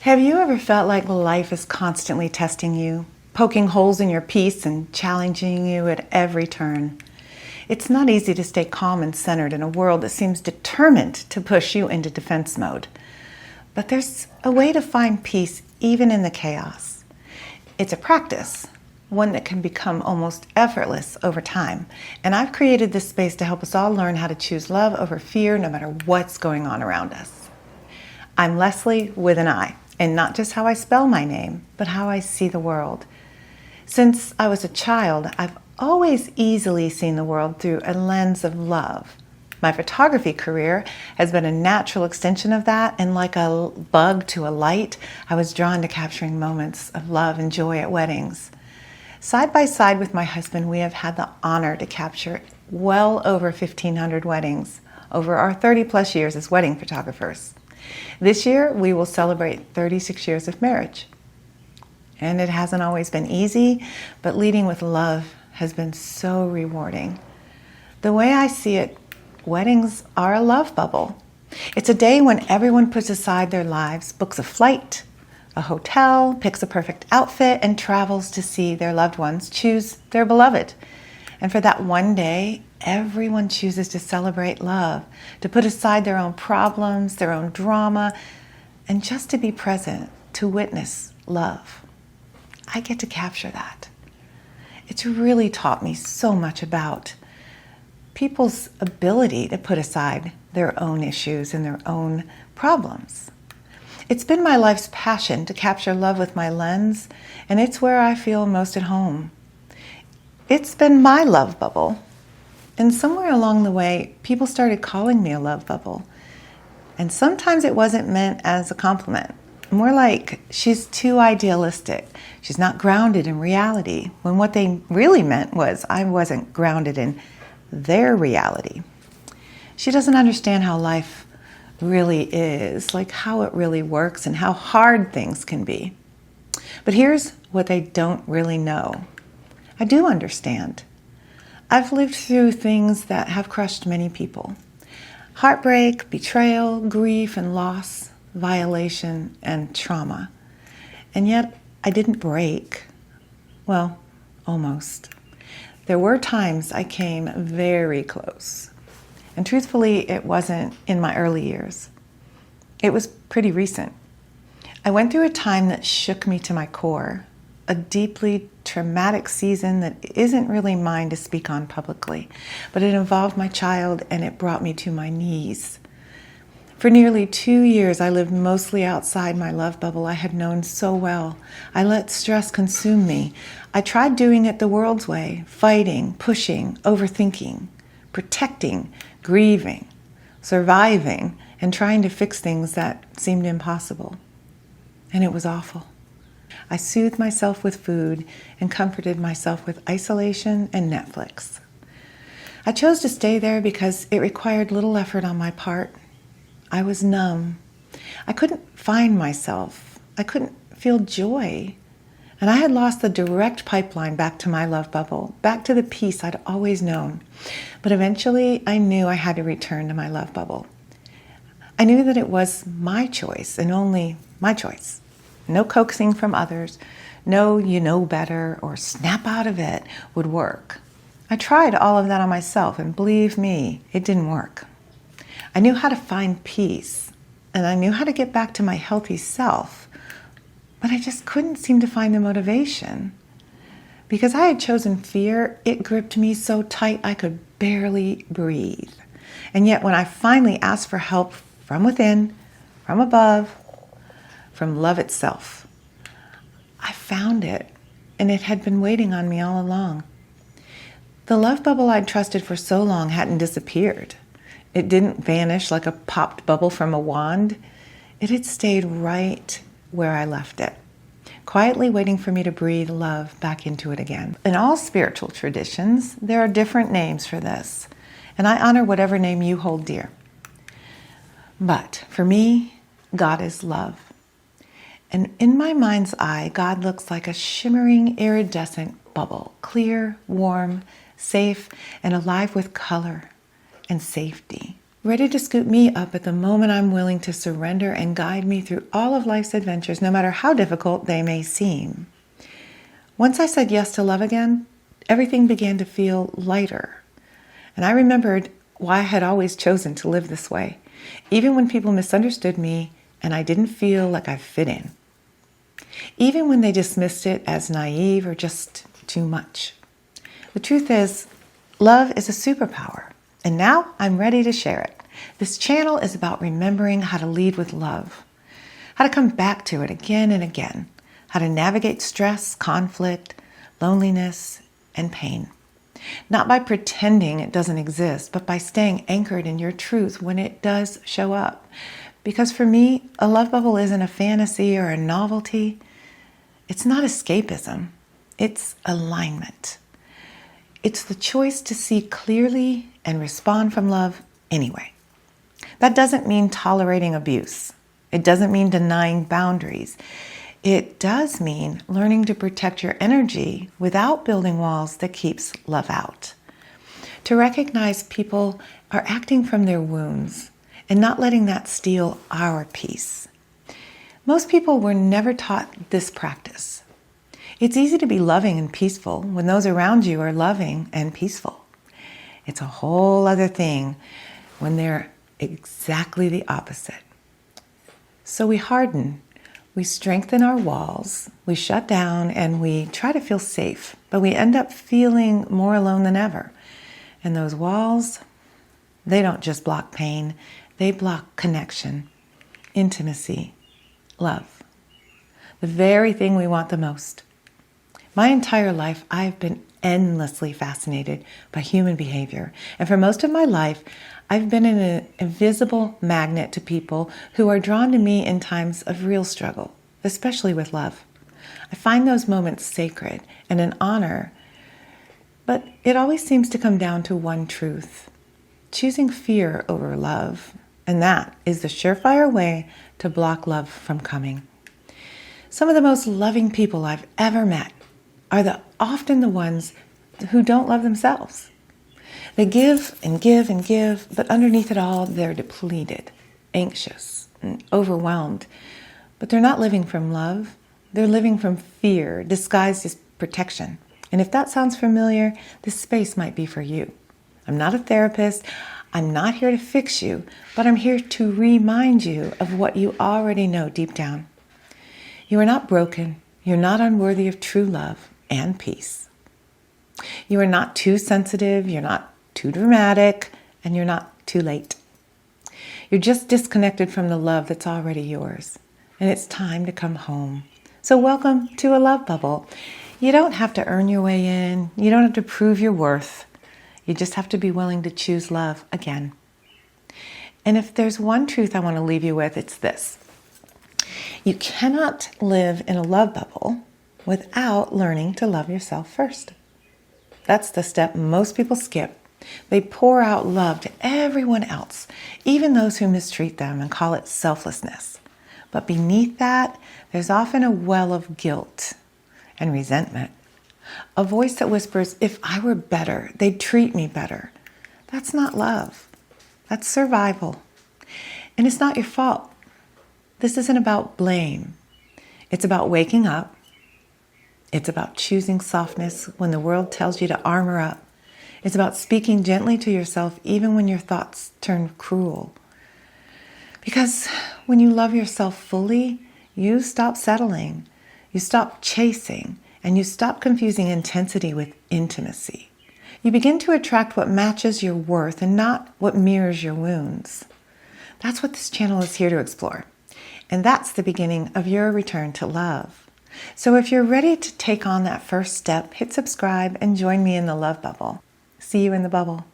Have you ever felt like life is constantly testing you, poking holes in your peace and challenging you at every turn? It's not easy to stay calm and centered in a world that seems determined to push you into defense mode. But there's a way to find peace even in the chaos. It's a practice, one that can become almost effortless over time. And I've created this space to help us all learn how to choose love over fear no matter what's going on around us. I'm Lesli with an I, and not just how I spell my name, but how I see the world. Since I was a child, I've always easily seen the world through a lens of love. My photography career has been a natural extension of that, and like a bug to a light, I was drawn to capturing moments of love and joy at weddings. Side by side with my husband, we have had the honor to capture well over 1,500 weddings over our 30 plus years as wedding photographers. This year, we will celebrate 36 years of marriage. And it hasn't always been easy, but leading with love has been so rewarding. The way I see it, weddings are a love bubble. It's a day when everyone puts aside their lives, books a flight, a hotel, picks a perfect outfit, and travels to see their loved ones choose their beloved. And for that one day, everyone chooses to celebrate love, to put aside their own problems, their own drama, and just to be present, to witness love. I get to capture that. It's really taught me so much about people's ability to put aside their own issues and their own problems. It's been my life's passion to capture love with my lens, and it's where I feel most at home. It's been my love bubble. And somewhere along the way, people started calling me a love bubble. And sometimes it wasn't meant as a compliment. More like, she's too idealistic. She's not grounded in reality. When what they really meant was I wasn't grounded in their reality. She doesn't understand how life really is, like how it really works and how hard things can be. But here's what they don't really know. I do understand. I've lived through things that have crushed many people. Heartbreak, betrayal, grief and loss, violation and trauma. And yet I didn't break. Well, almost. There were times I came very close. And truthfully, it wasn't in my early years. It was pretty recent. I went through a time that shook me to my core, a deeply traumatic season that isn't really mine to speak on publicly, but it involved my child and it brought me to my knees. For nearly 2 years, I lived mostly outside my love bubble I had known so well. I let stress consume me. I tried doing it the world's way, fighting, pushing, overthinking, protecting, grieving, surviving, and trying to fix things that seemed impossible. And it was awful. I soothed myself with food and comforted myself with isolation and Netflix. I chose to stay there because it required little effort on my part. I was numb. I couldn't find myself. I couldn't feel joy. And I had lost the direct pipeline back to my love bubble, back to the peace I'd always known. But eventually, I knew I had to return to my love bubble. I knew that it was my choice and only my choice. No coaxing from others, no you know better or snap out of it would work. I tried all of that on myself, and believe me, it didn't work. I knew how to find peace, and I knew how to get back to my healthy self, but I just couldn't seem to find the motivation. Because I had chosen fear, it gripped me so tight I could barely breathe. And yet when I finally asked for help from within, from above, from love itself, I found it, and it had been waiting on me all along. The love bubble I'd trusted for so long hadn't disappeared. It didn't vanish like a popped bubble from a wand. It had stayed right where I left it, quietly waiting for me to breathe love back into it again. In all spiritual traditions, there are different names for this, and I honor whatever name you hold dear. But for me, God is love. And in my mind's eye, God looks like a shimmering, iridescent bubble, clear, warm, safe, and alive with color and safety. ready to scoop me up at the moment I'm willing to surrender and guide me through all of life's adventures, no matter how difficult they may seem. Once I said yes to love again, everything began to feel lighter. And I remembered why I had always chosen to live this way, even when people misunderstood me and I didn't feel like I fit in. Even when they dismissed it as naive or just too much. The truth is, love is a superpower, and now I'm ready to share it. This channel is about remembering how to lead with love, how to come back to it again and again, how to navigate stress, conflict, loneliness, and pain. Not by pretending it doesn't exist, but by staying anchored in your truth when it does show up. Because for me, a love bubble isn't a fantasy or a novelty. It's not escapism. It's alignment. It's the choice to see clearly and respond from love anyway. That doesn't mean tolerating abuse. It doesn't mean denying boundaries. It does mean learning to protect your energy without building walls that keeps love out. To recognize people are acting from their wounds and not letting that steal our peace. Most people were never taught this practice. It's easy to be loving and peaceful when those around you are loving and peaceful. It's a whole other thing when they're exactly the opposite. So we harden, we strengthen our walls, we shut down, and we try to feel safe, but we end up feeling more alone than ever. And those walls, they don't just block pain, they block connection, intimacy, love. The very thing we want the most. My entire life, I've been endlessly fascinated by human behavior. And for most of my life, I've been an invisible magnet to people who are drawn to me in times of real struggle, especially with love. I find those moments sacred and an honor, but it always seems to come down to one truth: choosing fear over love. And that is the surefire way to block love from coming. Some of the most loving people I've ever met are often the ones who don't love themselves. They give and give and give, but underneath it all, they're depleted, anxious, and overwhelmed. But they're not living from love. They're living from fear, disguised as protection. And if that sounds familiar, this space might be for you. I'm not a therapist. I'm not here to fix you, but I'm here to remind you of what you already know deep down. You are not broken. You're not unworthy of true love and peace. You are not too sensitive. You're not too dramatic, and you're not too late. You're just disconnected from the love that's already yours, and it's time to come home. So welcome to a love bubble. You don't have to earn your way in. You don't have to prove your worth. You just have to be willing to choose love again. And if there's one truth I want to leave you with, it's this: you cannot live in a love bubble without learning to love yourself first. That's the step most people skip. They pour out love to everyone else, even those who mistreat them, and call it selflessness. But beneath that, there's often a well of guilt and resentment. A voice that whispers, if I were better, they'd treat me better. That's not love. That's survival. And it's not your fault. This isn't about blame. It's about waking up. It's about choosing softness when the world tells you to armor up. It's about speaking gently to yourself even when your thoughts turn cruel. Because when you love yourself fully, you stop settling, you stop chasing, and you stop confusing intensity with intimacy. You begin to attract what matches your worth and not what mirrors your wounds. That's what this channel is here to explore. And that's the beginning of your return to love. So if you're ready to take on that first step, hit subscribe and join me in the love bubble. See you in the bubble.